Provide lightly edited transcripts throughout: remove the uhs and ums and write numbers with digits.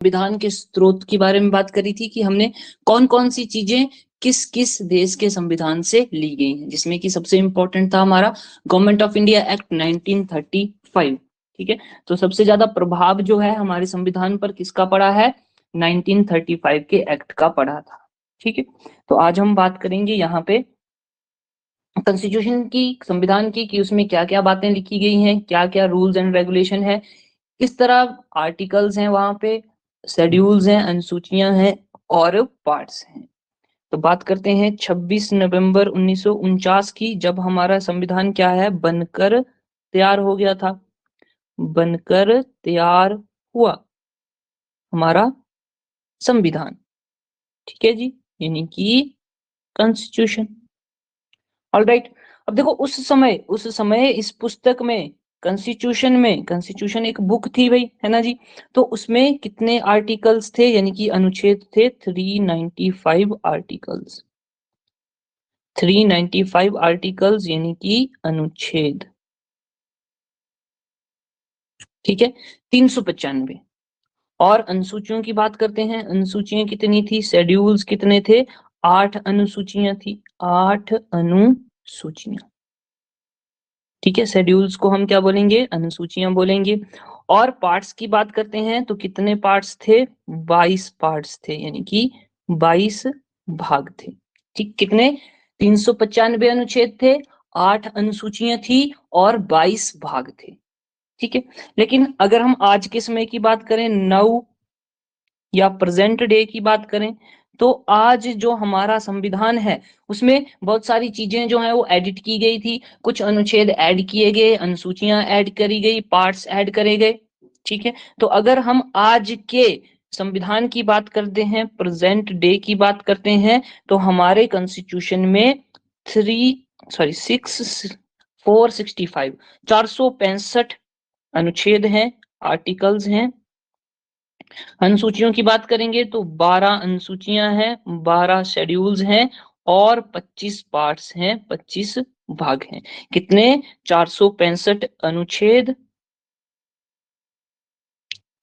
संविधान के स्रोत के बारे में बात करी थी कि हमने कौन कौन सी चीजें किस किस देश के संविधान से ली गई हैं, जिसमें कि सबसे इंपॉर्टेंट था हमारा गवर्नमेंट ऑफ इंडिया एक्ट 1935। ठीक है, तो सबसे ज्यादा प्रभाव जो है हमारे संविधान पर किसका पड़ा है? 1935 के एक्ट का पड़ा था। ठीक है, तो आज हम बात करेंगे यहाँ पे कॉन्स्टिट्यूशन की, संविधान की, कि उसमें क्या क्या बातें लिखी गई हैं, क्या क्या रूल्स एंड रेगुलेशन है, किस तरह आर्टिकल्स हैं, वहां पे शेड्यूल्स हैं, अनुसूचियां हैं और पार्ट्स हैं। तो बात करते हैं 26 नवंबर 1949 की, जब हमारा संविधान क्या है, बनकर तैयार हो गया था, बनकर तैयार हुआ हमारा संविधान। ठीक है जी, यानी कि कॉन्स्टिट्यूशन। ऑलराइट, अब देखो उस समय इस पुस्तक में, कॉन्स्टिट्यूशन एक बुक थी भाई, है ना जी। तो उसमें कितने आर्टिकल्स थे, यानी कि अनुच्छेद थे 395 आर्टिकल्स, 395 आर्टिकल्स यानी कि अनुच्छेद। ठीक है, 395। और अनुसूचियों की बात करते हैं, अनुसूचियां कितनी थी, शेड्यूल्स कितने थे, 8 अनुसूचियां थी, 8 अनुसूचियां। ठीक है, शेड्यूल्स को हम क्या बोलेंगे, अनुसूचियां बोलेंगे। और पार्ट्स की बात करते हैं तो कितने पार्ट्स थे, 22 पार्ट्स थे, यानी कि 22 भाग थे। ठीक, कितने, 395 अनुच्छेद थे, 8 अनुसूचियां थी और 22 भाग थे। ठीक है, लेकिन अगर हम आज के समय की बात करें, नौ या प्रेजेंट डे की बात करें, तो आज जो हमारा संविधान है उसमें बहुत सारी चीजें जो है वो एडिट की गई थी, कुछ अनुच्छेद ऐड किए गए, अनुसूचियां ऐड करी गई, पार्ट्स ऐड करे गए। ठीक है, तो अगर हम आज के संविधान की बात करते हैं, प्रेजेंट डे की बात करते हैं, तो हमारे कॉन्स्टिट्यूशन में 465 अनुच्छेद हैं, आर्टिकल्स हैं। अनुसूचियों की बात करेंगे तो 12 अनुसूचियां हैं, 12 शेड्यूल्स हैं और 25 पार्ट्स हैं, 25 भाग हैं। कितने, 465 अनुच्छेद।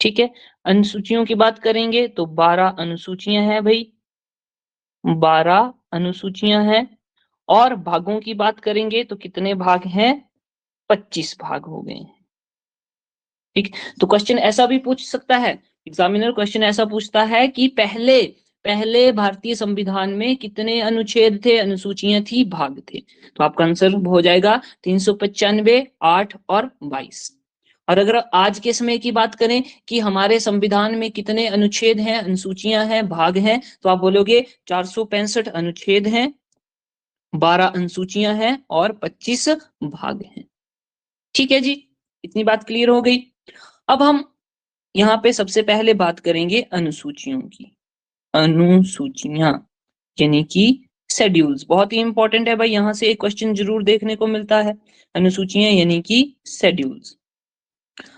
ठीक है, अनुसूचियों की बात करेंगे तो 12 अनुसूचियां हैं भाई, 12 अनुसूचियां हैं। और भागों की बात करेंगे तो कितने भाग हैं, 25 भाग हो गए। ठीक, तो क्वेश्चन ऐसा भी पूछ सकता है, एग्जामिनर क्वेश्चन ऐसा पूछता है कि पहले पहले भारतीय संविधान में कितने अनुच्छेद थे, अनुसूचियां थी, भाग थे। तो आपका आंसर हो जाएगा 395, 8 और 22। और अगर आज के समय की बात करें कि हमारे संविधान में कितने अनुच्छेद हैं, अनुसूचियां हैं, भाग हैं, तो आप बोलोगे 465 अनुच्छेद हैं, 12 अनुसूचियां हैं और 25 भाग हैं। ठीक है जी, इतनी बात क्लियर हो गई। अब हम यहाँ पे सबसे पहले बात करेंगे अनुसूचियों की। अनुसूचियां यानी कि शेड्यूल्स, बहुत ही इंपॉर्टेंट है भाई, यहाँ से एक क्वेश्चन जरूर देखने को मिलता है। अनुसूचियां यानी कि शेड्यूल्स।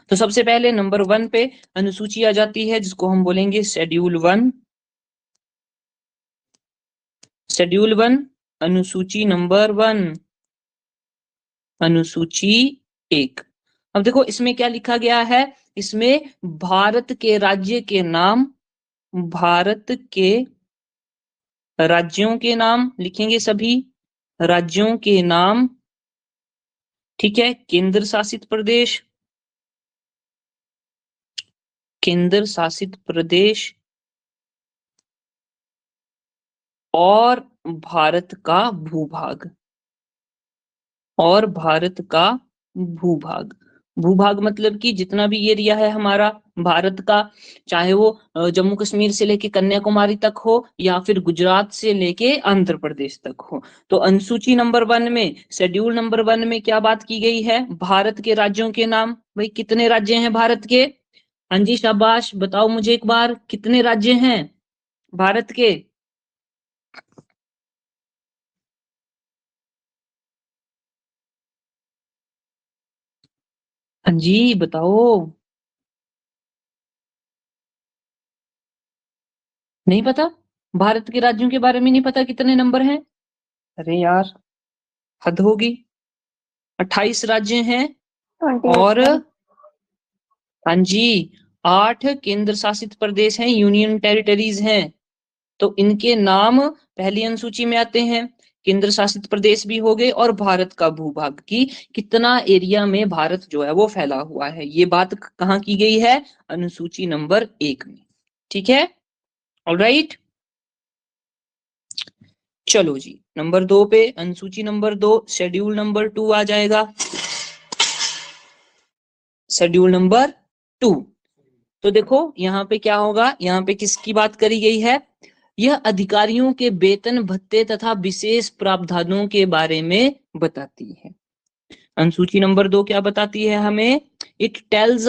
तो सबसे पहले नंबर 1 पे अनुसूची आ जाती है, जिसको हम बोलेंगे शेड्यूल 1। शेड्यूल 1, अनुसूची नंबर 1, अनुसूची 1। अब देखो इसमें क्या लिखा गया है, इसमें भारत के राज्य के नाम, भारत के राज्यों के नाम लिखेंगे, सभी राज्यों के नाम। ठीक है, केंद्र शासित प्रदेश, केंद्र शासित प्रदेश और भारत का भूभाग, और भारत का भूभाग। भूभाग मतलब कि जितना भी एरिया है हमारा भारत का, चाहे वो जम्मू कश्मीर से लेके कन्याकुमारी तक हो या फिर गुजरात से लेके आंध्र प्रदेश तक हो। तो अनुसूची नंबर 1 में, शेड्यूल नंबर 1 में क्या बात की गई है, भारत के राज्यों के नाम। भाई कितने राज्य हैं भारत के? हाँ जी, शाबाश, बताओ मुझे एक बार, कितने राज्य हैं भारत के? हाँ जी, बताओ। नहीं पता? भारत के राज्यों के बारे में नहीं पता कितने नंबर हैं? अरे यार, हद होगी। 28 राज्य हैं। और हाँ जी, 8 केंद्र शासित प्रदेश हैं, यूनियन टेरिटरीज हैं। तो इनके नाम पहली अनुसूची में आते हैं। केंद्र शासित प्रदेश भी हो गए और भारत का भूभाग की कितना एरिया में भारत जो है वो फैला हुआ है, ये बात कहाँ की गई है, अनुसूची नंबर 1 में। ठीक है, ऑलराइट। चलो जी, नंबर 2 पे, अनुसूची नंबर 2 शेड्यूल नंबर 2 आ जाएगा। शेड्यूल नंबर 2, तो देखो यहाँ पे क्या होगा, यहाँ पे किसकी बात करी गई है, यह अधिकारियों के वेतन भत्ते तथा विशेष प्रावधानों के बारे में बताती है। अनुसूची नंबर 2 क्या बताती है हमें, इट टेल्स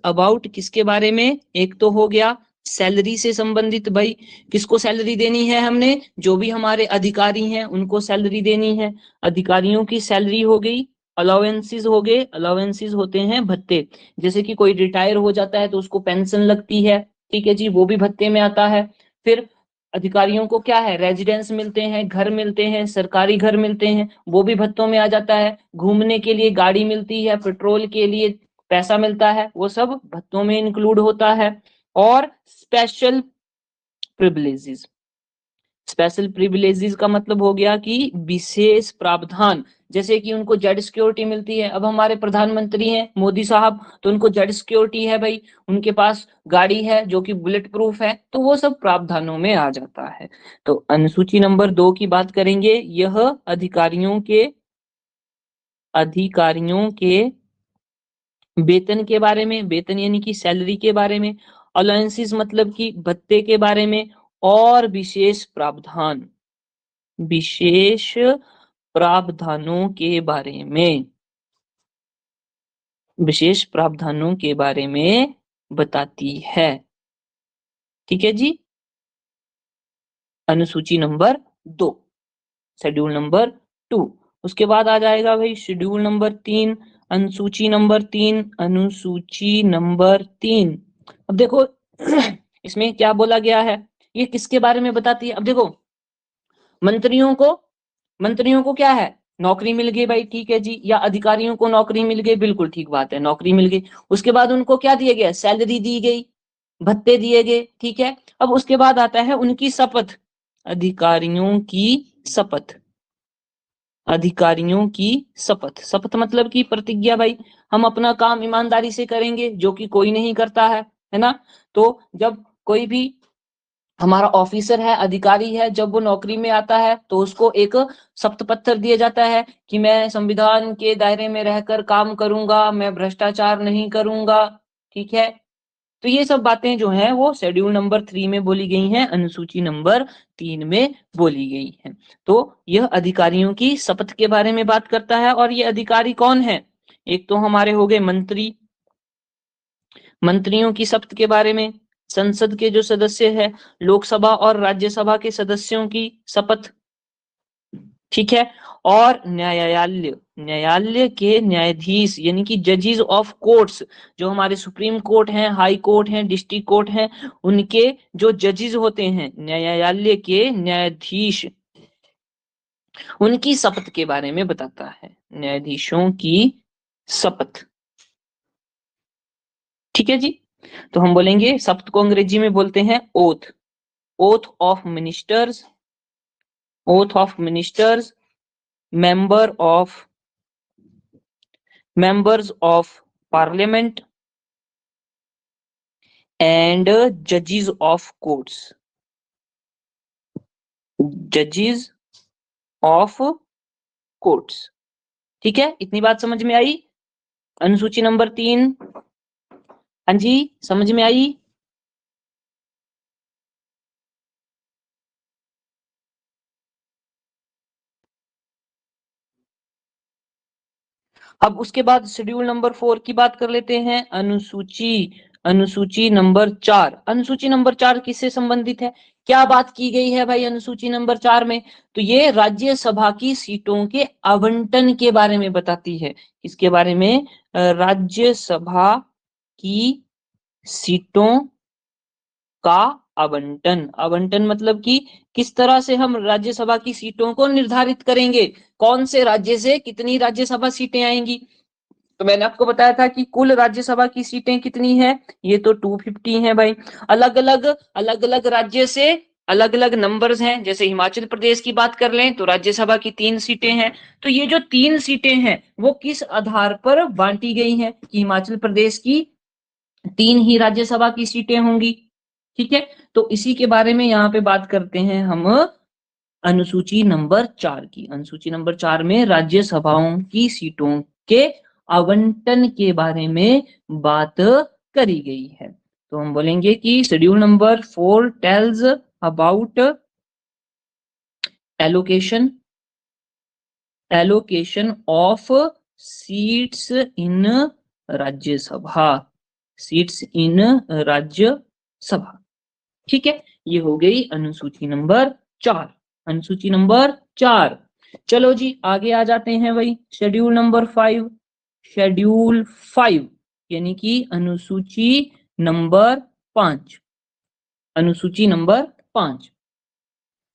अबाउट किसके बारे में, एक तो हो गया सैलरी से संबंधित, भाई किसको सैलरी देनी है हमने, जो भी हमारे अधिकारी हैं उनको सैलरी देनी है, अधिकारियों की सैलरी हो गई, अलाउंसेस हो गए, अलाउंसेस होते हैं भत्ते, जैसे कि कोई रिटायर हो जाता है तो उसको पेंशन लगती है, ठीक है जी, वो भी भत्ते में आता है। फिर अधिकारियों को क्या है, रेजिडेंस मिलते हैं, घर मिलते हैं, सरकारी घर मिलते हैं, वो भी भत्तों में आ जाता है, घूमने के लिए गाड़ी मिलती है, पेट्रोल के लिए पैसा मिलता है, वो सब भत्तों में इंक्लूड होता है। और स्पेशल प्रिविलेजेस का मतलब हो गया कि विशेष प्रावधान, जैसे कि उनको जेड सिक्योरिटी मिलती है। अब हमारे प्रधानमंत्री हैं मोदी साहब, तो उनको जेड सिक्योरिटी है भाई, उनके पास गाड़ी है जो कि बुलेट प्रूफ है, तो वो सब प्रावधानों में आ जाता है। तो अनुसूची नंबर 2 की बात करेंगे, यह अधिकारियों के वेतन के बारे में, वेतन यानी कि सैलरी के बारे में, अलाउंसेस मतलब कि भत्ते के बारे में, और विशेष प्रावधानों के बारे में, विशेष प्रावधानों के बारे में बताती है। ठीक है जी, अनुसूची नंबर 2, शेड्यूल नंबर 2। उसके बाद आ जाएगा भाई शेड्यूल नंबर 3, अनुसूची नंबर 3। अब देखो इसमें क्या बोला गया है, ये किसके बारे में बताती है। अब देखो मंत्रियों को क्या है, नौकरी मिल गई भाई, ठीक है जी, या अधिकारियों को नौकरी मिल गई, बिल्कुल ठीक बात है, नौकरी मिल गई। उसके बाद उनको क्या दिया गया, सैलरी दी गई, भत्ते दिए गए, ठीक है। अब उसके बाद आता है उनकी शपथ, अधिकारियों की शपथ, अधिकारियों की शपथ, शपथ मतलब की प्रतिज्ञा, भाई हम अपना काम ईमानदारी से करेंगे, जो कि कोई नहीं करता है ना। तो जब कोई भी हमारा ऑफिसर है, अधिकारी है, जब वो नौकरी में आता है तो उसको एक शपथ पत्र दिया जाता है कि मैं संविधान के दायरे में रहकर काम करूंगा, मैं भ्रष्टाचार नहीं करूंगा, ठीक है। तो ये सब बातें जो हैं वो शेड्यूल नंबर 3 में बोली गई हैं, अनुसूची नंबर 3 में बोली गई हैं। तो यह अधिकारियों की शपथ के बारे में बात करता है, और ये अधिकारी कौन है, एक तो हमारे हो गए मंत्री, मंत्रियों की शपथ के बारे में, संसद के जो सदस्य है, लोकसभा और राज्यसभा के सदस्यों की शपथ, ठीक है। और न्यायालय के न्यायाधीश यानी कि जजेस ऑफ कोर्ट्स, जो हमारे सुप्रीम कोर्ट हैं, हाई कोर्ट हैं, डिस्ट्रिक्ट कोर्ट हैं, उनके जो जजेस होते हैं, न्यायालय के न्यायाधीश, उनकी शपथ के बारे में बताता है, न्यायाधीशों की शपथ, ठीक है जी। तो हम बोलेंगे शपथ को अंग्रेजी में बोलते हैं oath, oath of ministers, oath of ministers, member of members of parliament and judges of courts, judges of courts, ठीक है। इतनी बात समझ में आई, अनुसूची नंबर 3, हाँ जी समझ में आई। अब उसके बाद शेड्यूल नंबर 4 की बात कर लेते हैं, अनुसूची नंबर 4, अनुसूची नंबर 4 किससे संबंधित है, क्या बात की गई है भाई अनुसूची नंबर 4 में, तो ये राज्यसभा की सीटों के आवंटन के बारे में बताती है। इसके बारे में, राज्यसभा की सीटों का आवंटन, आवंटन मतलब कि किस तरह से हम राज्यसभा की सीटों को निर्धारित करेंगे, कौन से राज्य से कितनी राज्यसभा सीटें आएंगी, तो मैंने आपको बताया था कि कुल राज्यसभा की सीटें कितनी है, ये तो 250 है भाई। अलग अलग राज्य से अलग अलग नंबर्स हैं। जैसे हिमाचल प्रदेश की बात कर लें तो राज्यसभा की 3 सीटें हैं। तो ये जो 3 सीटें हैं वो किस आधार पर बांटी गई हैं कि हिमाचल प्रदेश की 3 ही राज्यसभा की सीटें होंगी। ठीक है, तो इसी के बारे में यहाँ पे बात करते हैं हम अनुसूची नंबर 4 की। अनुसूची नंबर 4 में राज्यसभाओं की सीटों के आवंटन के बारे में बात करी गई है। तो हम बोलेंगे कि schedule number 4 tells about allocation of seats in Rajya Sabha, seats in Rajya Sabha. ठीक है, ये हो गई अनुसूची नंबर 4। अनुसूची नंबर 4। चलो जी आगे आ जाते हैं भाई शेड्यूल नंबर 5। शेड्यूल 5 यानी कि अनुसूची नंबर 5। अनुसूची नंबर 5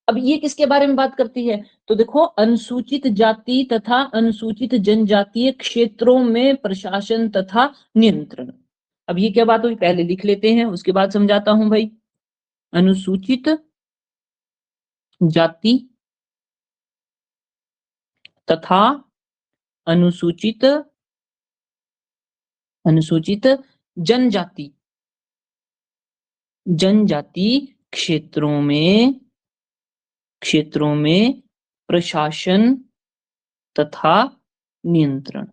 अब ये किसके बारे में बात करती है? तो देखो, अनुसूचित जाति तथा अनुसूचित जनजातीय क्षेत्रों में प्रशासन तथा नियंत्रण। अब ये क्या बात हुई, पहले लिख लेते हैं उसके बाद समझाता हूं भाई। अनुसूचित जाति तथा अनुसूचित जनजाति क्षेत्रों में प्रशासन तथा नियंत्रण।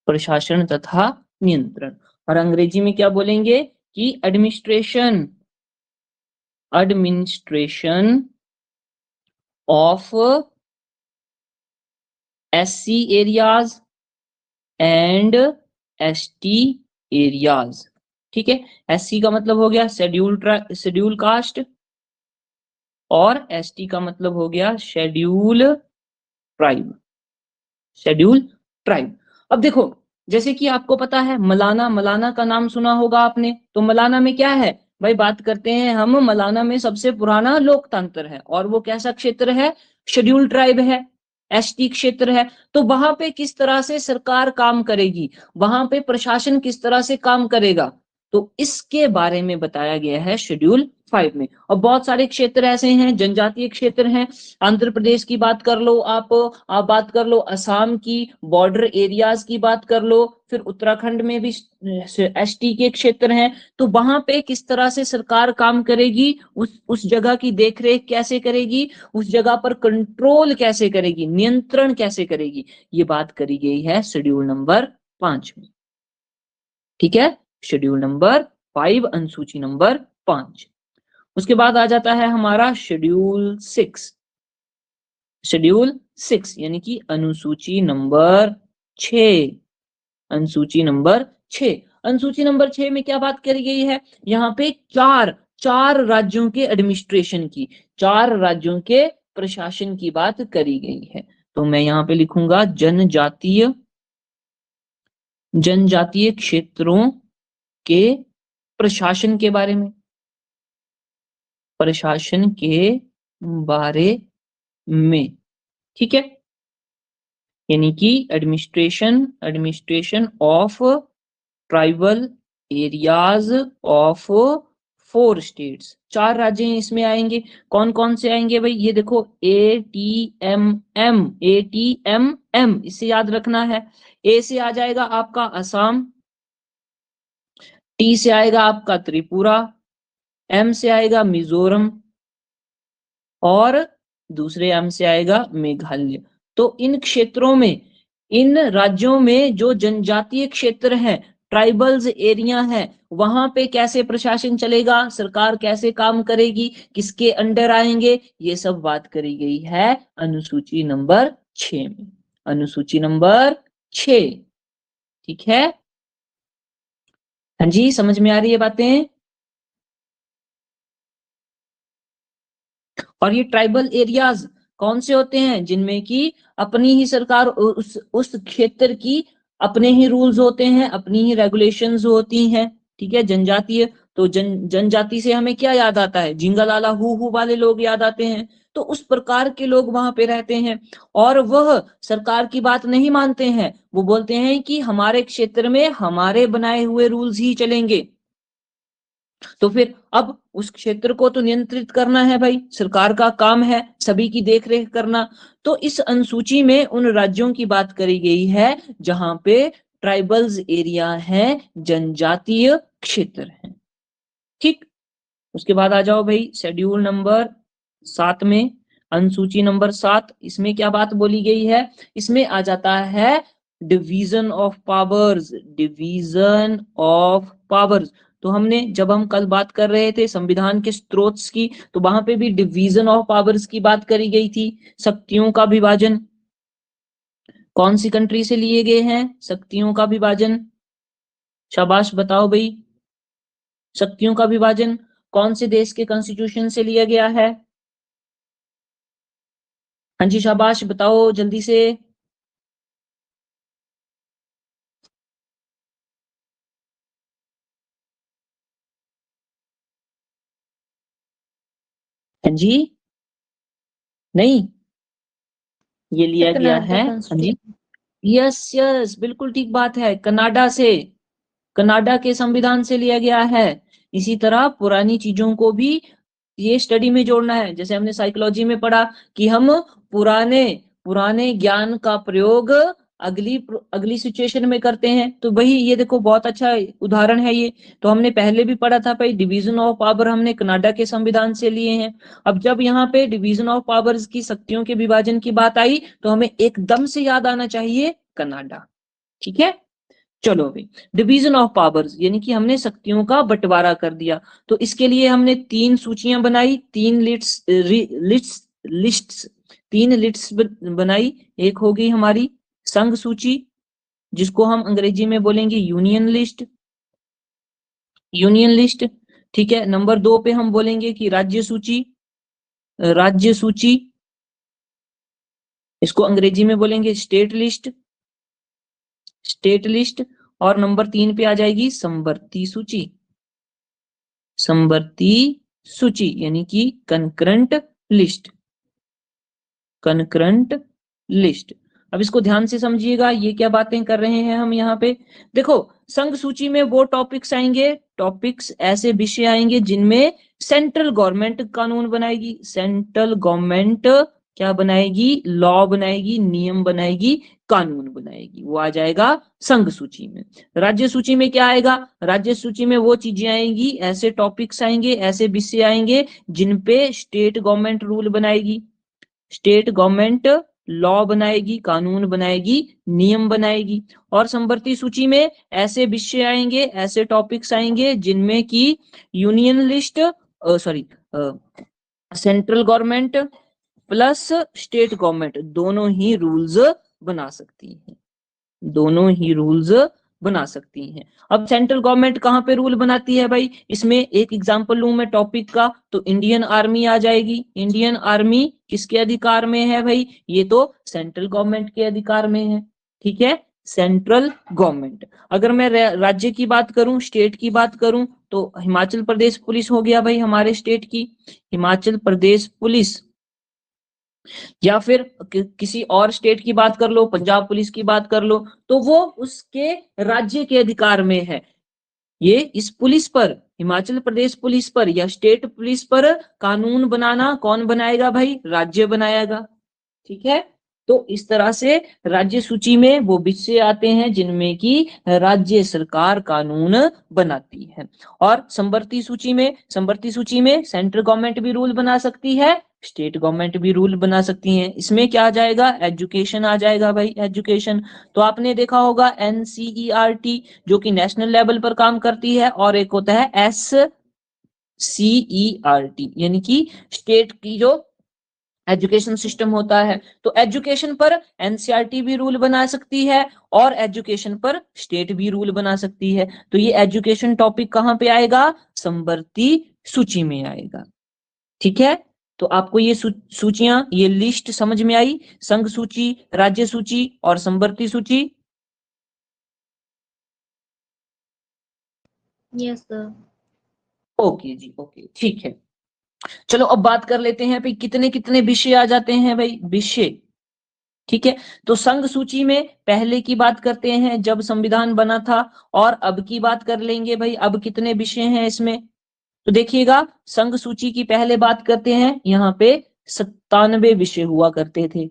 प्रशासन तथा नियंत्रण। और अंग्रेजी में क्या बोलेंगे कि administration of SC areas and ST areas. ठीक है, SC का मतलब हो गया शेड्यूल कास्ट और ST का मतलब हो गया शेड्यूल ट्राइब। अब देखो, जैसे कि आपको पता है मलाना का नाम सुना होगा आपने। तो मलाना में क्या है भाई, बात करते हैं हम, मलाना में सबसे पुराना लोकतंत्र है और वो कैसा क्षेत्र है, शेड्यूल ट्राइब है, ST क्षेत्र है। तो वहां पे किस तरह से सरकार काम करेगी, वहां पे प्रशासन किस तरह से काम करेगा, तो इसके बारे में बताया गया है शेड्यूल 5 में। और बहुत सारे क्षेत्र ऐसे हैं, जनजातीय क्षेत्र हैं। आंध्र प्रदेश की बात कर लो, आप बात कर लो असम की, बॉर्डर एरियाज की बात कर लो, फिर उत्तराखंड में भी ST के क्षेत्र हैं। तो वहां पे किस तरह से सरकार काम करेगी, उस जगह की देखरेख कैसे करेगी, उस जगह पर कंट्रोल कैसे करेगी, नियंत्रण कैसे करेगी, ये बात करी गई है शेड्यूल नंबर 5 में। ठीक है, शेड्यूल नंबर 5 अनुसूची नंबर 5। उसके बाद आ जाता है हमारा शेड्यूल 6। शेड्यूल 6 यानी कि अनुसूची नंबर 6। अनुसूची नंबर 6। अनुसूची नंबर 6 में क्या बात करी गई है, यहाँ पे चार राज्यों के एडमिनिस्ट्रेशन की, 4 राज्यों के प्रशासन की बात करी गई है। तो मैं यहाँ पे लिखूंगा जनजातीय क्षेत्रों के प्रशासन के बारे में, प्रशासन के बारे में। ठीक है, यानी कि administration of tribal areas of 4 states. 4 राज्य इसमें आएंगे। कौन कौन से आएंगे भाई, ये देखो ATMM, इससे याद रखना है। A से आ जाएगा आपका असम, T से आएगा आपका त्रिपुरा, M से आएगा मिजोरम और दूसरे M से आएगा मेघालय। तो इन क्षेत्रों में, इन राज्यों में जो जनजातीय क्षेत्र हैं, ट्राइबल्स एरिया है, वहां पे कैसे प्रशासन चलेगा, सरकार कैसे काम करेगी, किसके अंडर आएंगे, ये सब बात करी गई है अनुसूची नंबर 6 में। अनुसूची नंबर 6। ठीक है, हाँ जी, समझ में आ रही है बातें। और ये ट्राइबल एरियाज कौन से होते हैं, जिनमें कि अपनी ही सरकार, उस क्षेत्र की अपने ही रूल्स होते हैं, अपनी ही रेगुलेशंस होती हैं। ठीक है, जनजातीय, तो जनजाति से हमें क्या याद आता है, जिंगालाला हु वाले लोग याद आते हैं। तो उस प्रकार के लोग वहां पे रहते हैं और वह सरकार की बात नहीं मानते हैं। वो बोलते हैं कि हमारे क्षेत्र में हमारे बनाए हुए रूल्स ही चलेंगे। तो फिर अब उस क्षेत्र को तो नियंत्रित करना है भाई, सरकार का काम है सभी की देखरेख करना। तो इस अनुसूची में उन राज्यों की बात करी गई है जहां पे ट्राइबल्स एरिया है, जनजातीय क्षेत्र है। ठीक, उसके बाद आ जाओ भाई शेड्यूल नंबर 7 में, अनुसूची नंबर 7, इसमें क्या बात बोली गई है? इसमें आ जाता है division of powers, division of powers. तो हमने जब हम कल बात कर रहे थे संविधान के स्रोत की, तो वहां पे भी डिवीजन ऑफ पावर्स की बात करी गई थी। शक्तियों का विभाजन कौन सी कंट्री से लिए गए हैं? शक्तियों का विभाजन, शाबाश बताओ भाई। शक्तियों का विभाजन कौन से देश के कॉन्स्टिट्यूशन से लिया गया है? हाँ जी शाबाश बताओ जल्दी से। हाँ जी, नहीं, ये लिया गया है, हाँ जी, यस यस बिल्कुल ठीक बात है, कनाडा से, कनाडा के संविधान से लिया गया है। इसी तरह पुरानी चीजों को भी ये स्टडी में जोड़ना है। जैसे हमने साइकोलॉजी में पढ़ा कि हम पुराने पुराने ज्ञान का प्रयोग अगली अगली सिचुएशन में करते हैं, तो वही ये देखो बहुत अच्छा उदाहरण है ये। तो हमने पहले भी पढ़ा था भाई, डिवीजन ऑफ पावर हमने कनाडा के संविधान से लिए हैं। अब जब यहाँ पे डिवीजन ऑफ पावर्स की, शक्तियों के विभाजन की बात आई, तो हमें एकदम से याद आना चाहिए कनाडा। ठीक है, चलो भाई, डिवीजन ऑफ पावर्स यानी कि हमने शक्तियों का बंटवारा कर दिया। तो इसके लिए हमने 3 सूचियां बनाई, 3 लिस्ट्स 3 लिस्ट्स बनाई। एक होगी हमारी संघ सूची, जिसको हम अंग्रेजी में बोलेंगे यूनियन लिस्ट, यूनियन लिस्ट। ठीक है, नंबर 2 पे हम बोलेंगे कि राज्य सूची, राज्य सूची, इसको अंग्रेजी में बोलेंगे स्टेट लिस्ट, स्टेट लिस्ट। और नंबर 3 पे आ जाएगी समवर्ती सूची, समवर्ती सूची यानी कि कंकरंट लिस्ट, कंकरंट लिस्ट। अब इसको ध्यान से समझिएगा, ये क्या बातें कर रहे हैं हम यहाँ पे। देखो, संघ सूची में वो टॉपिक्स आएंगे, टॉपिक्स ऐसे विषय आएंगे जिनमें सेंट्रल गवर्नमेंट कानून बनाएगी, सेंट्रल गवर्नमेंट क्या बनाएगी? लॉ बनाएगी, नियम बनाएगी, कानून बनाएगी, वो आ जाएगा संघ सूची में। राज्य सूची में क्या आएगा? राज्य सूची में वो चीजें आएंगी, ऐसे टॉपिक्स आएंगे, ऐसे विषय आएंगे जिन पे स्टेट गवर्नमेंट रूल बनाएगी, स्टेट गवर्नमेंट लॉ बनाएगी, कानून बनाएगी, नियम बनाएगी। और समवर्ती सूची में ऐसे विषय आएंगे, ऐसे टॉपिक्स आएंगे जिनमें की union list, sorry, central government plus state government दोनों ही रूल्स बना सकती है, दोनों ही रूल्स बना सकती हैं। अब सेंट्रल गवर्नमेंट कहाँ पे रूल बनाती है भाई? इसमें एक एग्जांपल लूं मैं टॉपिक का, तो इंडियन आर्मी आ जाएगी। इंडियन आर्मी किसके अधिकार में है भाई? ये तो सेंट्रल गवर्नमेंट के अधिकार में है। ठीक है, सेंट्रल गवर्नमेंट। अगर मैं राज्य की बात करूं, स्टेट की बात करूं, तो हिमाचल प्रदेश पुलिस हो गया भाई हमारे स्टेट की, हिमाचल प्रदेश पुलिस। या फिर किसी और स्टेट की बात कर लो, पंजाब पुलिस की बात कर लो, तो वो उसके राज्य के अधिकार में है। ये इस पुलिस पर, हिमाचल प्रदेश पुलिस पर या स्टेट पुलिस पर कानून बनाना कौन बनाएगा भाई? राज्य बनाएगा। ठीक है, तो इस तरह से राज्य सूची में वो विषय आते हैं जिनमें की राज्य सरकार कानून बनाती है। और समवर्ती सूची में, समवर्ती सूची में सेंट्रल गवर्नमेंट भी रूल बना सकती है, स्टेट गवर्नमेंट भी रूल बना सकती है। इसमें क्या आ जाएगा? एजुकेशन आ जाएगा भाई, एजुकेशन। तो आपने देखा होगा NCERT जो कि नेशनल लेवल पर काम करती है, और एक होता है SCERT यानी कि स्टेट की जो एजुकेशन सिस्टम होता है। तो एजुकेशन पर एनसीईआरटी भी रूल बना सकती है और एजुकेशन पर स्टेट भी रूल बना सकती है। तो ये एजुकेशन टॉपिक कहाँ पे आएगा? समवर्ती सूची में आएगा। ठीक है, तो आपको ये सूचियां, ये लिस्ट समझ में आई? संघ सूची, राज्य सूची और समवर्ती सूची। Yes sir. ओके जी, ओके, ठीक है। चलो अब बात कर लेते हैं भाई कितने कितने विषय आ जाते हैं भाई, विषय। ठीक है, तो संघ सूची में पहले की बात करते हैं जब संविधान बना था, और अब की बात कर लेंगे भाई अब कितने विषय हैं इसमें। तो देखिएगा संघ सूची की पहले बात करते हैं, यहाँ पे 97 विषय हुआ करते थे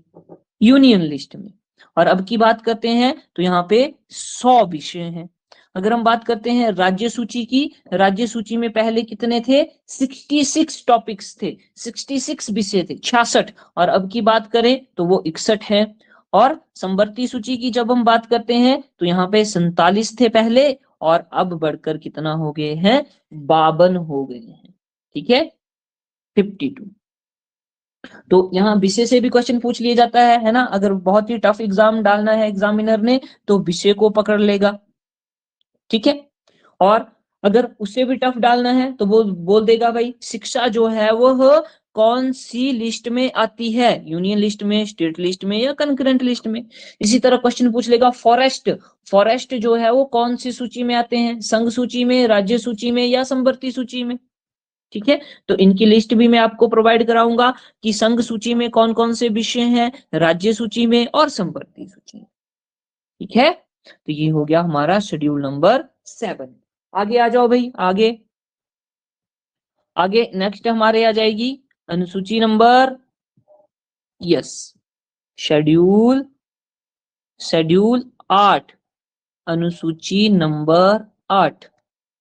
यूनियन लिस्ट में, और अब की बात करते हैं तो यहाँ पे 100 विषय हैं। अगर हम बात करते हैं राज्य सूची की, राज्य सूची में पहले कितने थे, 66 टॉपिक्स थे, 66 विषय थे, 66, और अब की बात करें तो वो 61 है। और संवर्ती सूची की जब हम बात करते हैं तो यहाँ पे 47 थे पहले, और अब बढ़कर कितना हो गए हैं, 52 हो गए हैं। ठीक है, 52। तो यहाँ विषय से भी क्वेश्चन पूछ लिया जाता है ना, अगर बहुत ही टफ एग्जाम डालना है एग्जामिनर ने तो विषय को पकड़ लेगा। ठीक है, और अगर उसे भी टफ डालना है तो वो बोल देगा भाई शिक्षा जो है वो कौन सी लिस्ट में आती है, यूनियन लिस्ट में, स्टेट लिस्ट में, या कंकरेंट लिस्ट में। इसी तरह क्वेश्चन पूछ लेगा फॉरेस्ट, फॉरेस्ट जो है वो कौन सी सूची में आते हैं, संघ सूची में, राज्य सूची में, या संवर्ती सूची में। ठीक है, तो इनकी लिस्ट भी मैं आपको प्रोवाइड कराऊंगा कि संघ सूची में कौन कौन से विषय हैं, राज्य सूची में और संवर्ती सूची में। ठीक है, तो ये हो गया हमारा शेड्यूल नंबर 7। आगे आ जाओ भाई, आगे आगे नेक्स्ट हमारे आ जाएगी अनुसूची नंबर, यस, शेड्यूल, शेड्यूल 8, अनुसूची नंबर 8।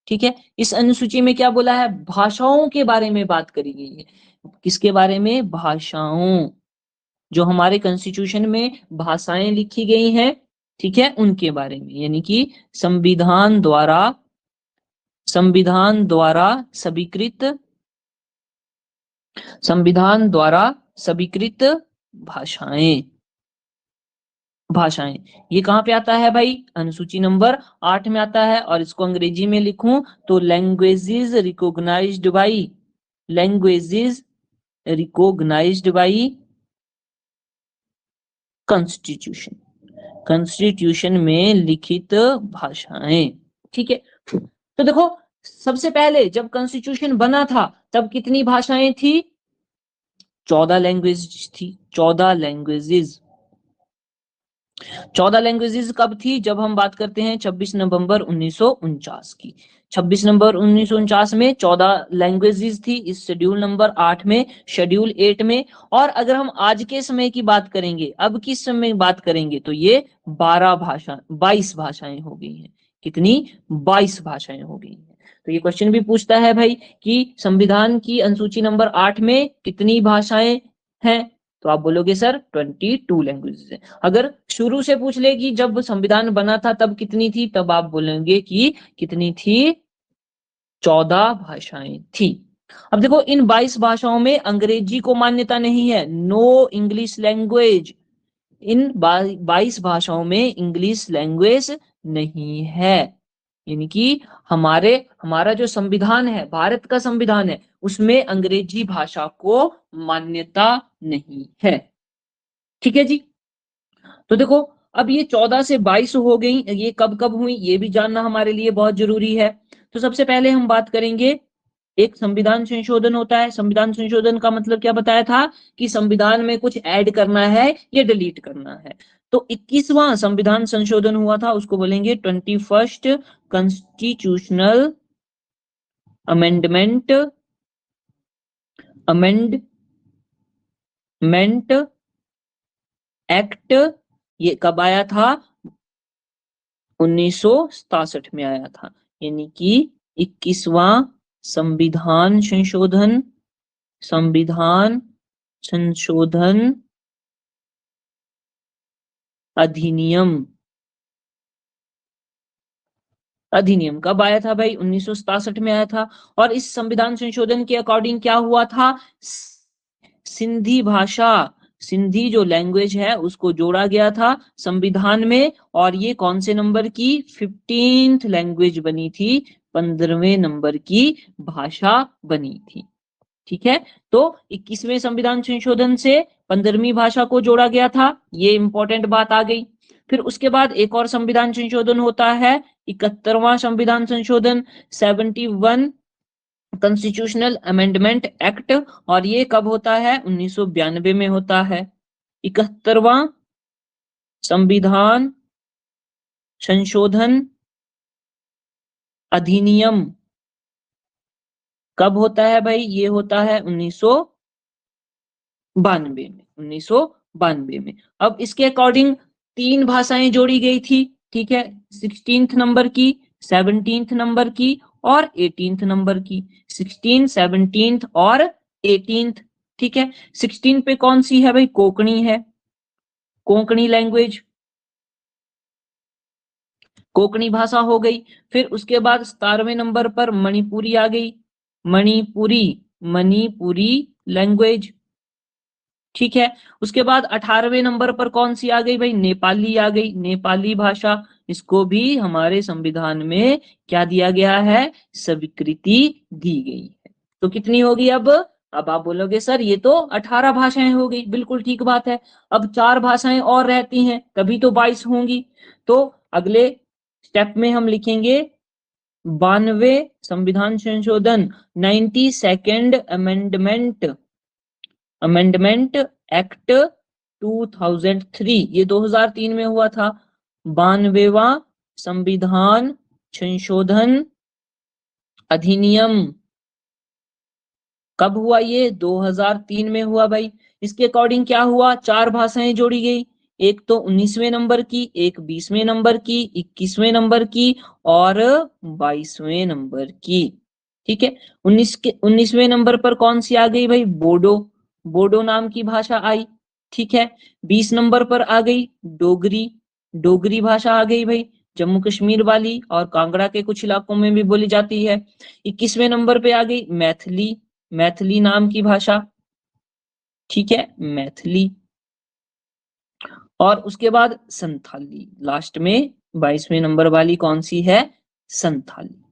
ठीक है, इस अनुसूची में क्या बोला है, भाषाओं के बारे में बात करी गई है। किसके बारे में, भाषाओं, जो हमारे कॉन्स्टिट्यूशन में भाषाएं लिखी गई हैं, ठीक है, उनके बारे में, यानी कि संविधान द्वारा, संविधान द्वारा स्वीकृत, संविधान द्वारा स्वीकृत भाषाएं, भाषाएं, ये कहां पे आता है भाई, अनुसूची नंबर 8 में आता है। और इसको अंग्रेजी में लिखूं तो languages recognised by, languages recognised by constitution, constitution में लिखित भाषाएं। ठीक है, तो देखो सबसे पहले जब कॉन्स्टिट्यूशन बना था तब कितनी भाषाएं थी, 14 लैंग्वेज थी, 14 लैंग्वेजेस। 14 लैंग्वेजेस कब थी, जब हम बात करते हैं 26 नवंबर 1949 की। 26 नवंबर 1949 में 14 लैंग्वेजेस थी इस शेड्यूल नंबर 8 में, शेड्यूल 8 में। और अगर हम आज के समय की बात करेंगे, अब किस समय बात करेंगे, तो ये 22 भाषाएं हो गई हैं। कितनी, 22 भाषाएं हो गई हैं। तो ये क्वेश्चन भी पूछता है भाई कि संविधान की अनुसूची नंबर 8 में कितनी भाषाएं हैं, तो आप बोलोगे सर 22 लैंग्वेजेस है। अगर शुरू से पूछ ले कि जब संविधान बना था तब कितनी थी, तब आप बोलेंगे कि कितनी थी, 14 भाषाएं थी। अब देखो इन 22 भाषाओं में अंग्रेजी को मान्यता नहीं है, नो इंग्लिश लैंग्वेज, इन 22 भाषाओं में इंग्लिश लैंग्वेज नहीं है। यानी कि हमारा जो संविधान है, भारत का संविधान है, उसमें अंग्रेजी भाषा को मान्यता नहीं है। ठीक है जी, तो देखो अब ये 14 से 22 हो गई, ये कब कब हुई ये भी जानना हमारे लिए बहुत जरूरी है। तो सबसे पहले हम बात करेंगे, एक संविधान संशोधन होता है। संविधान संशोधन का मतलब क्या बताया था कि संविधान में कुछ ऐड करना है या डिलीट करना है। तो 21वां संविधान संशोधन हुआ था, उसको बोलेंगे 21st constitutional amendment, amendment act. ये कब आया था, 1967 में आया था। यानी कि 21वां संविधान संशोधन, संविधान संशोधन अधिनियम, अधिनियम कब आया था भाई, 1967 में आया था। और इस संविधान संशोधन के अकॉर्डिंग क्या हुआ था, सिंधी भाषा, सिंधी जो लैंग्वेज है उसको जोड़ा गया था संविधान में। और ये कौन से नंबर की, 15th लैंग्वेज बनी थी, 15वें नंबर की भाषा बनी थी। ठीक है, तो 21वें संविधान संशोधन से 15वीं भाषा को जोड़ा गया था, ये इंपॉर्टेंट बात आ गई। फिर उसके बाद एक और संविधान संशोधन होता है, 71वां संविधान संशोधन, 71 कॉन्स्टिट्यूशनल अमेंडमेंट एक्ट, और ये कब होता है? 1992 में होता है। 71वां संविधान संशोधन अधिनियम कब होता है भाई? ये होता है 1992 में। 1992 में। अब इसके अकॉर्डिंग 3 भाषाएं जोड़ी गई थी, ठीक है, 16th नंबर की, 17th नंबर की और 18th नंबर की। 16, 17 और 18th, ठीक है। 16 पे कौन सी है भाई? कोंकणी है, कोंकणी लैंग्वेज, कोंकणी भाषा हो गई। फिर उसके बाद 17वें नंबर पर मणिपुरी आ गई, मणिपुरी, मणिपुरी लैंग्वेज, ठीक है। उसके बाद 18वें नंबर पर कौन सी आ गई भाई? नेपाली आ गई, नेपाली भाषा। इसको भी हमारे संविधान में क्या दिया गया है? स्वीकृति दी गई है। तो कितनी होगी अब आप बोलोगे सर ये तो 18 भाषाएं हो गई, बिल्कुल ठीक बात है। अब 4 भाषाएं और रहती हैं, तभी तो 22 होंगी। तो अगले स्टेप में हम लिखेंगे 92 संविधान संशोधन, 92nd अमेंडमेंट एक्ट 2003, ये 2003 में हुआ था। 92वां संविधान संशोधन अधिनियम कब हुआ? ये 2003 में हुआ भाई। इसके अकॉर्डिंग क्या हुआ? 4 भाषाएं जोड़ी गई, एक तो 19वें नंबर की, एक 20वें नंबर की, 21वें नंबर की और 22वें नंबर की, ठीक है। 19वें नंबर पर कौन सी आ गई भाई? बोडो, बोडो नाम की भाषा आई, ठीक है। 20 नंबर पर आ गई डोगरी, डोगरी भाषा आ गई भाई, जम्मू कश्मीर वाली और कांगड़ा के कुछ इलाकों में भी बोली जाती है। 21वें नंबर पे आ गई मैथिली, मैथिली नाम की भाषा, ठीक है, मैथिली। और उसके बाद संथाली, लास्ट में 22वें नंबर वाली कौन सी है? संथाली,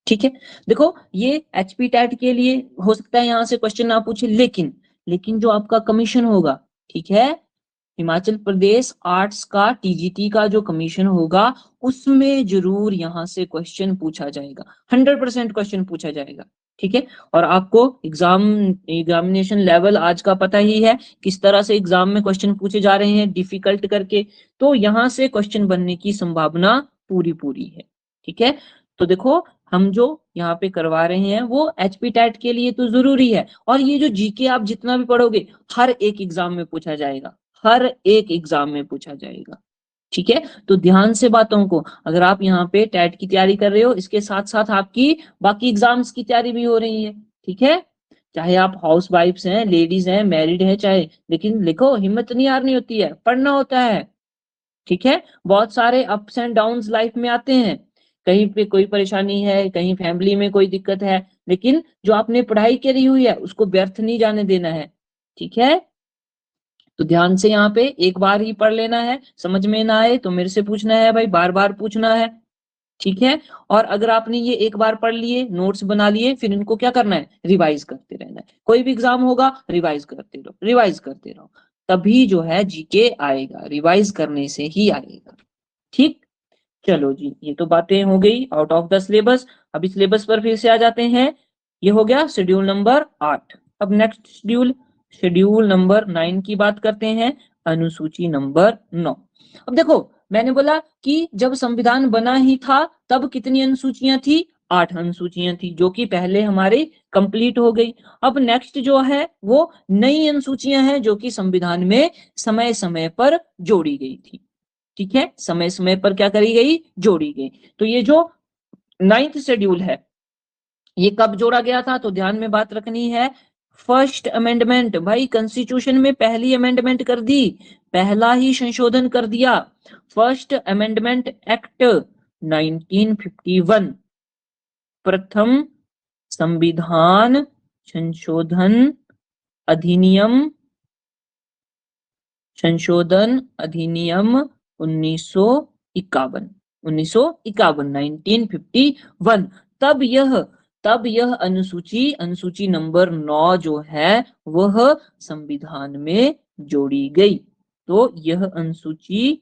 ठीक है। देखो ये एचपी टैट के लिए हो सकता है यहां से क्वेश्चन ना पूछे, लेकिन जो आपका कमीशन होगा, ठीक है, हिमाचल प्रदेश आर्ट्स का टीजीटी का जो कमीशन होगा, उसमें जरूर यहां से क्वेश्चन पूछा जाएगा, 100% क्वेश्चन पूछा जाएगा, ठीक है। और आपको एग्जामिनेशन लेवल आज का पता ही है, किस तरह से एग्जाम में क्वेश्चन पूछे जा रहे हैं डिफिकल्ट करके, तो यहां से क्वेश्चन बनने की संभावना पूरी पूरी है, ठीक है। तो देखो हम जो यहाँ पे करवा रहे हैं वो एचपी टैट के लिए तो जरूरी है, और ये जो जीके आप जितना भी पढ़ोगे हर एक एग्जाम में पूछा जाएगा, हर एक एग्जाम में पूछा जाएगा, ठीक है। तो ध्यान से बातों को, अगर आप यहाँ पे टैट की तैयारी कर रहे हो, इसके साथ साथ आपकी बाकी एग्जाम्स की तैयारी भी हो रही है, ठीक है। चाहे आप हाउस वाइफ्स हैं, लेडीज हैं, मैरिड हैं, चाहे, लेकिन लिखो हिम्मत नहीं हारनी होती है, पढ़ना होता है, ठीक है। बहुत सारे अप्स एंड डाउन्स लाइफ में आते हैं, कहीं पे कोई परेशानी है, कहीं फैमिली में कोई दिक्कत है, लेकिन जो आपने पढ़ाई करी हुई है उसको व्यर्थ नहीं जाने देना है, ठीक है। तो ध्यान से यहाँ पे एक बार ही पढ़ लेना है, समझ में ना आए तो मेरे से पूछना है भाई, बार बार पूछना है, ठीक है। और अगर आपने ये एक बार पढ़ लिए, नोट्स बना लिए, फिर इनको क्या करना है? रिवाइज करते रहना है। कोई भी एग्जाम होगा रिवाइज करते रहो, रिवाइज करते रहो, तभी जो है जीके आएगा, रिवाइज करने से ही आएगा, ठीक। चलो जी, ये तो बातें हो गई आउट ऑफ द सिलेबस। अभी सिलेबस पर फिर से आ जाते हैं। ये हो गया शेड्यूल नंबर 8। अब नेक्स्ट शेड्यूल, शेड्यूल नंबर 9 की बात करते हैं, अनुसूची नंबर 9। अब देखो मैंने बोला कि जब संविधान बना ही था तब कितनी अनुसूचियां थी? 8 अनुसूचियां थी, जो कि पहले हमारे कंप्लीट हो गई। अब नेक्स्ट जो है वो नई अनुसूचियां हैं, जो कि संविधान में समय समय पर जोड़ी गई थी, ठीक है, समय समय पर क्या करी गई? जोड़ी गई। तो ये जो 9th शेड्यूल है ये कब जोड़ा गया था? तो ध्यान में बात रखनी है, फर्स्ट अमेंडमेंट, भाई कॉन्स्टिट्यूशन में पहली अमेंडमेंट कर दी, पहला ही संशोधन कर दिया, फर्स्ट अमेंडमेंट एक्ट 1951, प्रथम संविधान संशोधन अधिनियम, संशोधन अधिनियम 1951, 1951 तब यह अनुसूची, अनुसूची नंबर 9 जो है वह संविधान में जोड़ी गई। तो यह अनुसूची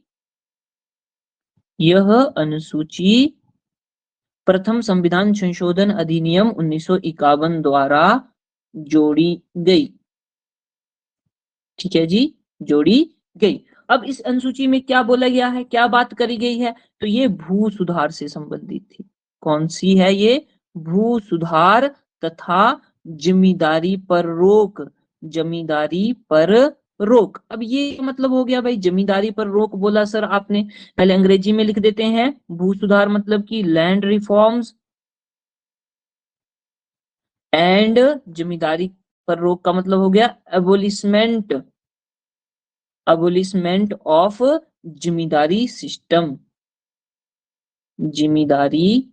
प्रथम संविधान संशोधन अधिनियम 1951 द्वारा जोड़ी गई। ठीक है जी, जोड़ी गई। अब इस अनुसूची में क्या बोला गया है, क्या बात करी गई है, तो ये भू सुधार से संबंधित थी। कौन सी है ये, भू सुधार तथा जमींदारी पर रोक, जमींदारी पर रोक। अब ये मतलब हो गया भाई, जमींदारी पर रोक बोला सर आपने, पहले अंग्रेजी में लिख देते हैं। भू सुधार मतलब कि लैंड रिफॉर्म्स, एंड जमींदारी पर रोक का मतलब हो गया एबोलिशमेंट, अबोलिशमेंट ऑफ जिम्मेदारी सिस्टम, जिम्मेदारी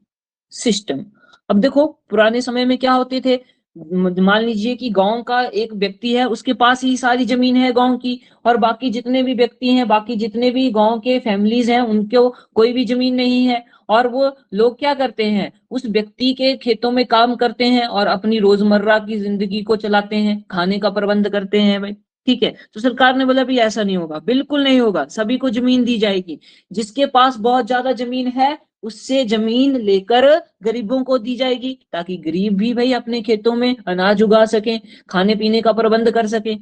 सिस्टम। अब देखो पुराने समय में क्या होते थे, मान लीजिए कि गांव का एक व्यक्ति है, उसके पास ही सारी जमीन है गांव की, और बाकी जितने भी व्यक्ति हैं, बाकी जितने भी गांव के फैमिलीज हैं, उनको कोई भी जमीन नहीं है। और वो लोग क्या करते हैं, उस व्यक्ति के खेतों में काम करते हैं और अपनी रोजमर्रा की जिंदगी को चलाते हैं, खाने का प्रबंध करते हैं भाई। ठीक है, तो सरकार ने बोला भाई ऐसा नहीं होगा, बिल्कुल नहीं होगा, सभी को जमीन दी जाएगी। जिसके पास बहुत ज्यादा जमीन है उससे जमीन लेकर गरीबों को दी जाएगी, ताकि गरीब भी भाई अपने खेतों में अनाज उगा सके, खाने पीने का प्रबंध कर सके,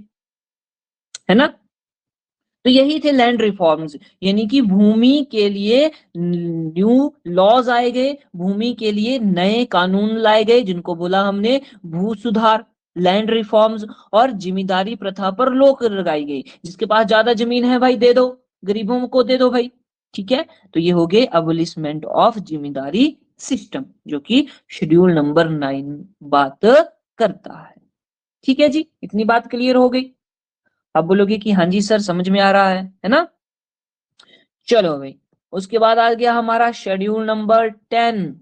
है ना। तो यही थे लैंड रिफॉर्म्स, यानी कि भूमि के लिए न्यू लॉज आए गए, भूमि के लिए नए कानून लाए गए, जिनको बोला हमने भू सुधार, लैंड रिफॉर्म्स। और जिम्मेदारी प्रथा पर रोक लगाई गई, जिसके पास ज्यादा जमीन है भाई दे दो, गरीबों को दे दो भाई। ठीक है, तो ये हो गए अबोलिशमेंट ऑफ जिम्मेदारी सिस्टम, जो कि शेड्यूल नंबर 9 बात करता है। ठीक है जी, इतनी बात क्लियर हो गई। आप बोलोगे कि हाँ जी सर समझ में आ रहा है ना। चलो भाई, उसके बाद आ गया हमारा शेड्यूल नंबर 10,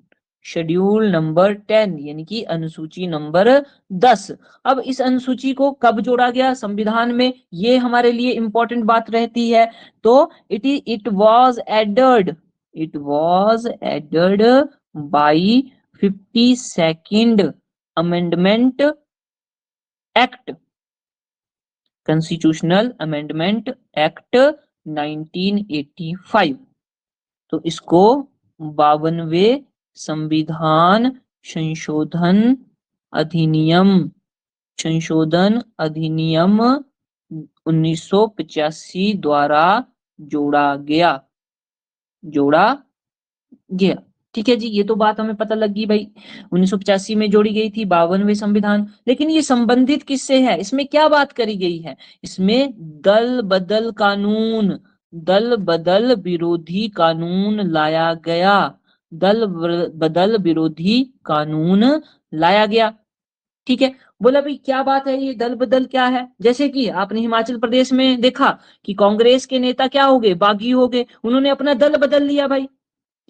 शेड्यूल नंबर 10 यानी कि अनुसूची नंबर 10। अब इस अनुसूची को कब जोड़ा गया संविधान में, ये हमारे लिए इंपॉर्टेंट बात रहती है। तो it was added, it was added by 52nd amendment act, constitutional amendment act 1985। तो इसको 52वें संविधान संशोधन अधिनियम, संशोधन अधिनियम 1985 द्वारा जोड़ा गया, जोड़ा गया। ठीक है जी, ये तो बात हमें पता लग गई भाई, 1985 में जोड़ी गई थी 52वें संविधान। लेकिन ये संबंधित किससे है, इसमें क्या बात करी गई है, इसमें दल बदल कानून, दल बदल विरोधी कानून लाया गया, दल बदल विरोधी कानून लाया गया। ठीक है, बोला भाई क्या बात है, ये दल बदल क्या है। जैसे कि आपने हिमाचल प्रदेश में देखा कि कांग्रेस के नेता क्या हो गए, बागी हो गए, उन्होंने अपना दल बदल लिया भाई।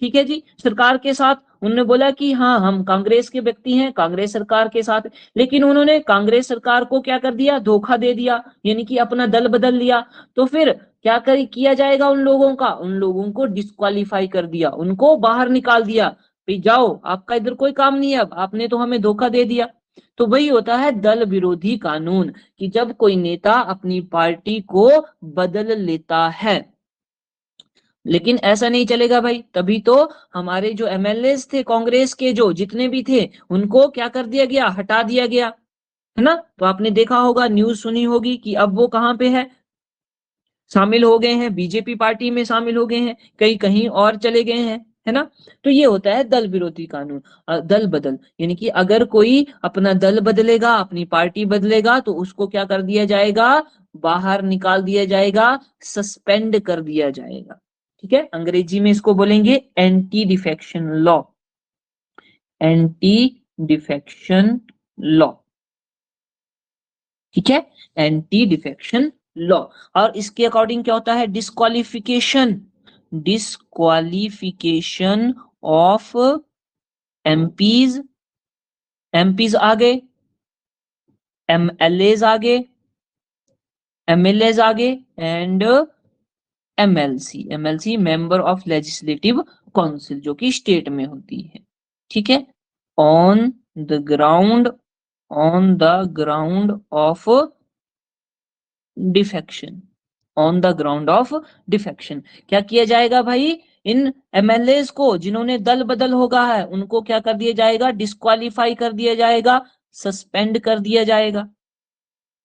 ठीक है जी, सरकार के साथ उन्होंने बोला कि हाँ हम कांग्रेस के व्यक्ति हैं, कांग्रेस सरकार के साथ, लेकिन उन्होंने कांग्रेस सरकार को क्या कर दिया, धोखा दे दिया, यानी कि अपना दल बदल लिया। तो फिर क्या कर किया जाएगा उन लोगों का, उन लोगों को डिस्क्वालीफाई कर दिया, उनको बाहर निकाल दिया, भाई जाओ आपका इधर कोई काम नहीं है, अब आपने तो हमें धोखा दे दिया। तो वही होता है दल विरोधी कानून, कि जब कोई नेता अपनी पार्टी को बदल लेता है। लेकिन ऐसा नहीं चलेगा भाई, तभी तो हमारे जो एमएलए थे कांग्रेस के, जो जितने भी थे, उनको क्या कर दिया गया, हटा दिया गया, है ना। तो आपने देखा होगा, न्यूज सुनी होगी कि अब वो कहाँ पे है, शामिल हो गए हैं बीजेपी पार्टी में, शामिल हो गए हैं, कई कहीं और चले गए हैं, है ना। तो ये होता है दल विरोधी कानून, दल बदल, यानी कि अगर कोई अपना दल बदलेगा, अपनी पार्टी बदलेगा, तो उसको क्या कर दिया जाएगा, बाहर निकाल दिया जाएगा, सस्पेंड कर दिया जाएगा। ठीक है, अंग्रेजी में इसको बोलेंगे anti defection law, anti defection law. ठीक है, एंटी डिफेक्शन लॉ। और इसके अकॉर्डिंग क्या होता है, disqualification, disqualification of MPs, MPs आ गए, एमएलएज आ गए, एमएलएज आ गए, and MLC, MLC member of legislative council, जो कि स्टेट में होती है। ठीक है, on the ground, on the ground of defection, on the ground of defection क्या किया जाएगा भाई, इन एमएलए को जिन्होंने दल बदल होगा है उनको क्या कर दिया जाएगा, डिस्क्वालीफाई कर दिया जाएगा, सस्पेंड कर दिया जाएगा।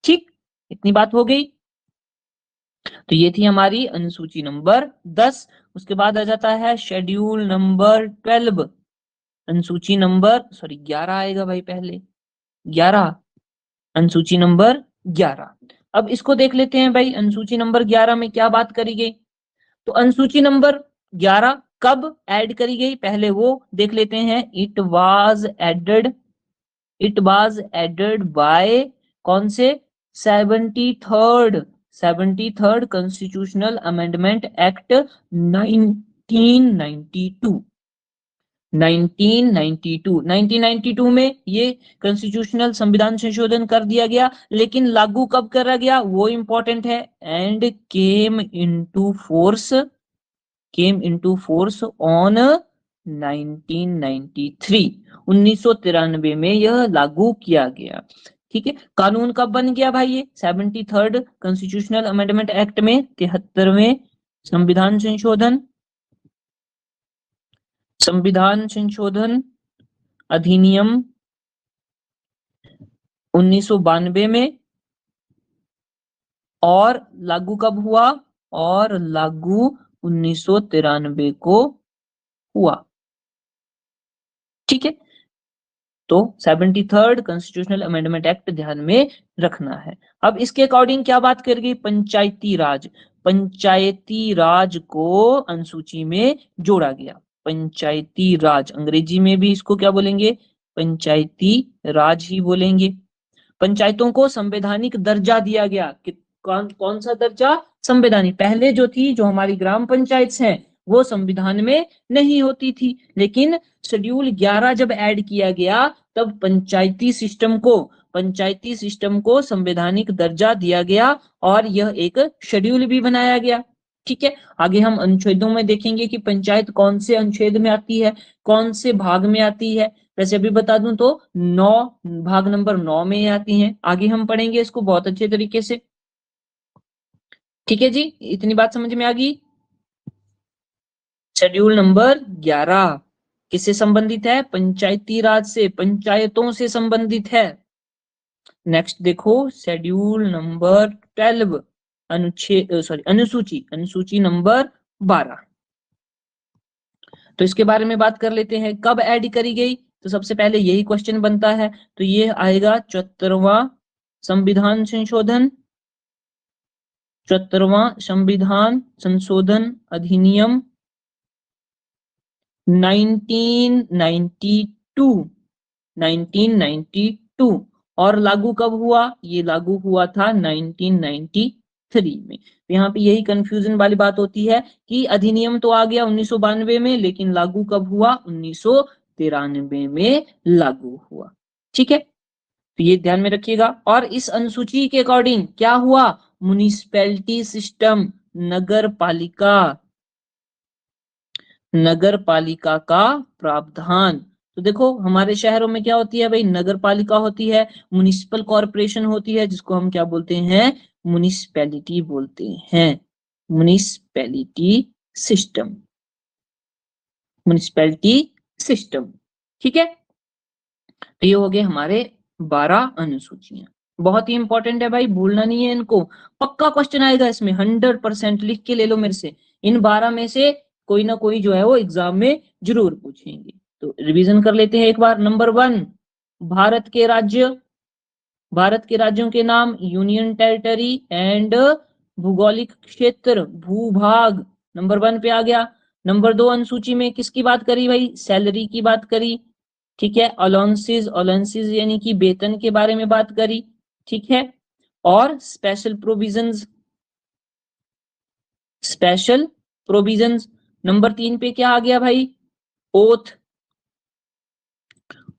ठीक, इतनी बात हो गई। तो ये थी हमारी अनुसूची नंबर 10। उसके बाद आ जाता है शेड्यूल नंबर 12, अनुसूची नंबर 11 आएगा भाई, पहले 11, अनुसूची नंबर 11। अब इसको देख लेते हैं भाई, अनुसूची नंबर 11 में क्या बात करी गई। तो अनुसूची नंबर 11 कब ऐड करी गई, पहले वो देख लेते हैं। इट वाज एडेड बाय कौन से, 73rd कॉन्स्टिट्यूशनल अमेंडमेंट एक्ट 1992 में ये कॉन्स्टिट्यूशनल संविधान संशोधन कर दिया गया, लेकिन लागू कब करा गया वो इंपॉर्टेंट है। And came into force on 1993 में यह लागू किया गया। ठीक है, कानून कब बन गया भाई, ये 73rd कॉन्स्टिट्यूशनल अमेंडमेंट एक्ट में 73वें संविधान संशोधन अधिनियम 1992 में, और लागू कब हुआ, और लागू 1993 को हुआ। ठीक है, तो 73rd कॉन्स्टिट्यूशनल अमेंडमेंट एक्ट ध्यान में रखना है। अब इसके अकॉर्डिंग क्या बात कर गई, पंचायती राज को अनुसूची में जोड़ा गया। पंचायती राज, अंग्रेजी में भी इसको क्या बोलेंगे, पंचायती राज ही बोलेंगे। पंचायतों को संवैधानिक दर्जा दिया गया। कौन सा दर्जा, संवैधानिक। पहले जो थी, जो हमारी ग्राम पंचायत हैं, वो संविधान में नहीं होती थी, लेकिन शेड्यूल 11 जब ऐड किया गया तब पंचायती सिस्टम को संवैधानिक दर्जा दिया गया, और यह एक शेड्यूल भी बनाया गया। ठीक है, आगे हम अनुच्छेदों में देखेंगे कि पंचायत कौन से अनुच्छेद में आती है, कौन से भाग में आती है। वैसे अभी बता दूं तो 9, भाग नंबर 9 में आती हैं। आगे हम पढ़ेंगे इसको बहुत अच्छे तरीके से। ठीक है जी, इतनी बात समझ में आ गई। शेड्यूल नंबर 11 किससे संबंधित है, पंचायती राज से, पंचायतों से संबंधित है। नेक्स्ट देखो, शेड्यूल नंबर 12 अनुसूची नंबर 12। तो इसके बारे में बात कर लेते हैं, कब ऐड करी गई। तो सबसे पहले यही क्वेश्चन बनता है, तो ये आएगा 74वां संविधान संशोधन अधिनियम 1992। और लागू कब हुआ, ये लागू हुआ था 1993 में। तो यहाँ पे यही कंफ्यूजन वाली बात होती है कि अधिनियम तो आ गया 1992 में, लेकिन लागू कब हुआ, 1993 में लागू हुआ। ठीक है, तो ये ध्यान में रखिएगा। और इस अनुसूची के अकॉर्डिंग क्या हुआ, म्युनिसिपैलिटी सिस्टम, नगर पालिका का प्रावधान। तो देखो हमारे शहरों में क्या होती है भाई, नगर पालिका होती है, म्युनिसिपल कॉर्पोरेशन होती है, जिसको हम क्या बोलते हैं, म्युनिसिपैलिटी बोलते हैं। Municipality system. ठीक है, तो ये हो गए हमारे 12 अनुसूचियां। बहुत ही इंपॉर्टेंट है भाई, भूलना नहीं है इनको। पक्का क्वेश्चन आएगा इसमें, 100% लिख के ले लो मेरे से। इन 12 में से कोई ना कोई जो है वो एग्जाम में जरूर पूछेंगे। तो रिवीजन कर लेते हैं एक बार। नंबर 1, भारत के राज्यों के नाम, यूनियन टेरिटरी एंड भौगोलिक क्षेत्र, भूभाग, नंबर 1 पे आ गया। नंबर 2 अनुसूची में किसकी बात करी भाई, सैलरी की बात करी। ठीक है, अलाउंसेस यानी कि वेतन के बारे में बात करी। ठीक है, और स्पेशल प्रोविजंस। नंबर 3 पे क्या आ गया भाई,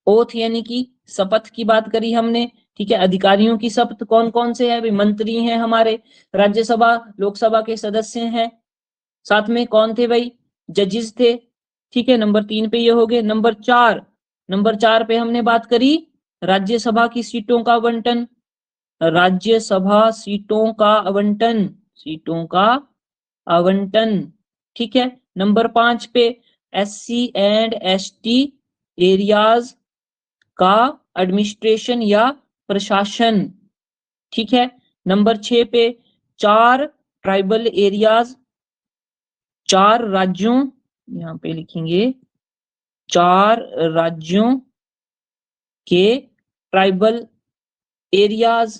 ओथ यानी कि शपथ की बात करी हमने। ठीक है, अधिकारियों की शपथ कौन कौन से है भाई, मंत्री हैं हमारे, राज्यसभा लोकसभा के सदस्य हैं, साथ में कौन थे भाई, जजेस थे। ठीक है, नंबर 3 पे ये हो गए। नंबर 4 पे हमने बात करी राज्यसभा की सीटों का आवंटन। ठीक है, नंबर 5 पे SC एंड ST एरियाज का एडमिनिस्ट्रेशन या प्रशासन, ठीक है। नंबर 6 पे 4 ट्राइबल एरियाज, 4 राज्यों, यहाँ पे लिखेंगे 4 राज्यों के ट्राइबल एरियाज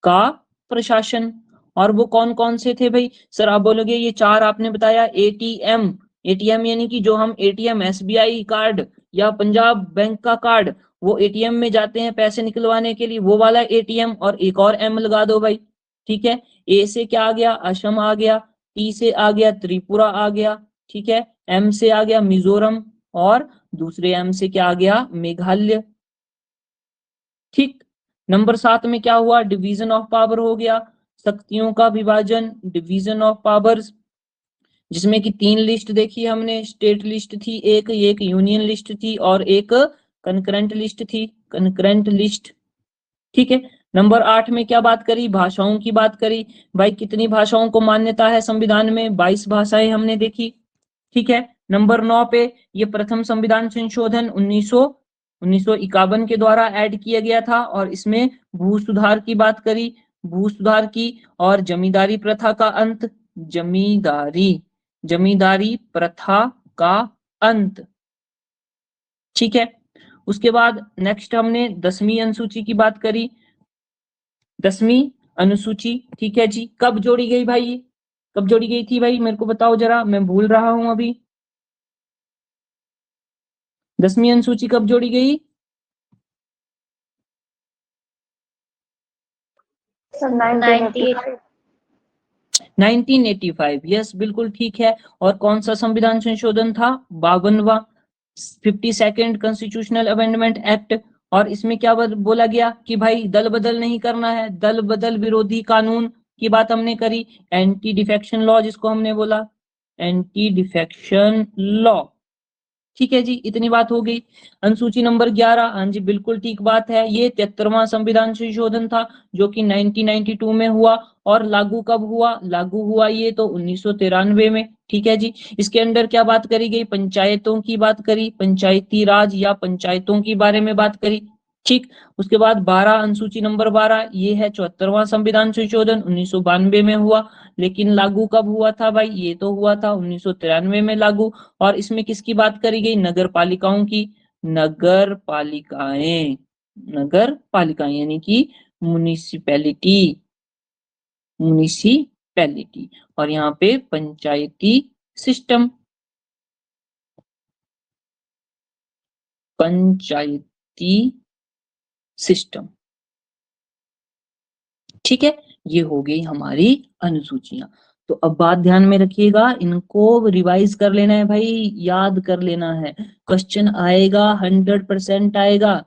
का प्रशासन। और वो कौन कौन से थे भाई? सर आप बोलोगे ये 4 आपने बताया, एटीएम, एटीएम यानी कि जो हम एटीएम SBI कार्ड या पंजाब बैंक का कार्ड, वो एटीएम में जाते हैं पैसे निकलवाने के लिए, वो वाला एटीएम, और एक और एम लगा दो भाई, ठीक है। ए से क्या आ गया? असम आ गया, टी से आ गया त्रिपुरा आ गया, ठीक है, एम से आ गया मिजोरम, और दूसरे एम से क्या आ गया? मेघालय, ठीक। नंबर 7 में क्या हुआ? डिवीजन ऑफ पावर हो गया, शक्तियों का विभाजन, डिवीजन ऑफ पावर्स, जिसमें कि 3 लिस्ट देखी हमने, स्टेट लिस्ट थी एक यूनियन लिस्ट थी और एक कंकरेंट लिस्ट थी, कंकरेंट लिस्ट, ठीक है। नंबर 8 में क्या बात करी? भाषाओं की बात करी, भाई कितनी भाषाओं को मान्यता है संविधान में? 22 भाषाएं हमने देखी, ठीक है। नंबर 9 पे ये प्रथम संविधान संशोधन 1951 के द्वारा ऐड किया गया था, और इसमें भू सुधार की बात करी, भू सुधार की, और जमींदारी प्रथा का अंत, जमींदारी प्रथा का अंत, ठीक है। उसके बाद नेक्स्ट हमने 10वीं अनुसूची की बात करी, 10वीं अनुसूची, ठीक है जी। कब जोड़ी गई भाई? कब जोड़ी गई थी भाई? मेरे को बताओ जरा, मैं भूल रहा हूं अभी। 10वीं अनुसूची कब जोड़ी गई? 1985, यस बिल्कुल ठीक है। और कौन सा संविधान संशोधन था? 52वां 52nd कॉन्स्टिट्यूशनल अमेंडमेंट एक्ट। और इसमें क्या बोला गया कि भाई दल बदल नहीं करना है, दल बदल विरोधी कानून की बात हमने करी, एंटी डिफेक्शन लॉ जिसको हमने बोला, एंटी डिफेक्शन लॉ, ठीक है जी। इतनी बात हो गई। अनुसूची नंबर 11, हाँ जी बिल्कुल ठीक बात है, ये 73वां संविधान संशोधन था जो कि 1992 में हुआ। और लागू कब हुआ? लागू हुआ ये तो 1993 में, ठीक है जी। इसके अंदर क्या बात करी गई? पंचायतों की बात करी, पंचायती राज या पंचायतों के बारे में बात करी, ठीक। उसके बाद 12, अनुसूची नंबर 12, ये है 74वां संविधान संशोधन 1992 में हुआ। लेकिन लागू कब हुआ था भाई? ये तो हुआ था 1993 में लागू। और इसमें किसकी बात करी गई? नगर पालिकाओं की, नगर पालिकाएं, नगर पालिकाएं यानी कि म्युनिसिपैलिटी, म्युनिसिपैलिटी। और यहाँ पे पंचायती सिस्टम, पंचायती सिस्टम, ठीक है। ये हो गई हमारी अनुसूचियां। तो अब बात ध्यान में रखिएगा, इनको रिवाइज कर लेना है भाई, याद कर लेना है। क्वेश्चन आएगा, 100% आएगा,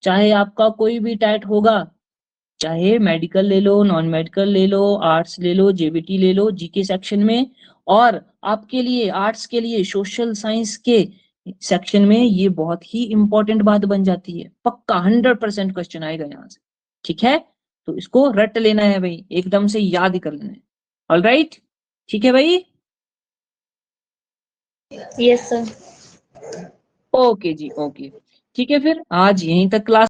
चाहे आपका कोई भी टाइट होगा, चाहे मेडिकल ले लो, नॉन मेडिकल ले लो, आर्ट्स ले लो, जेबीटी ले लो, जीके सेक्शन में। और आपके लिए आर्ट्स के लिए सोशल साइंस के सेक्शन में ये बहुत ही इंपॉर्टेंट बात बन जाती है, पक्का 100% क्वेश्चन आएगा यहाँ से, ठीक है। तो इसको रट लेना है भाई, एकदम से याद ही कर लेना है। ऑलराइट, ठीक है भाई। Yes sir. ओके जी, ओके, ठीक है। फिर आज यहीं तक क्लास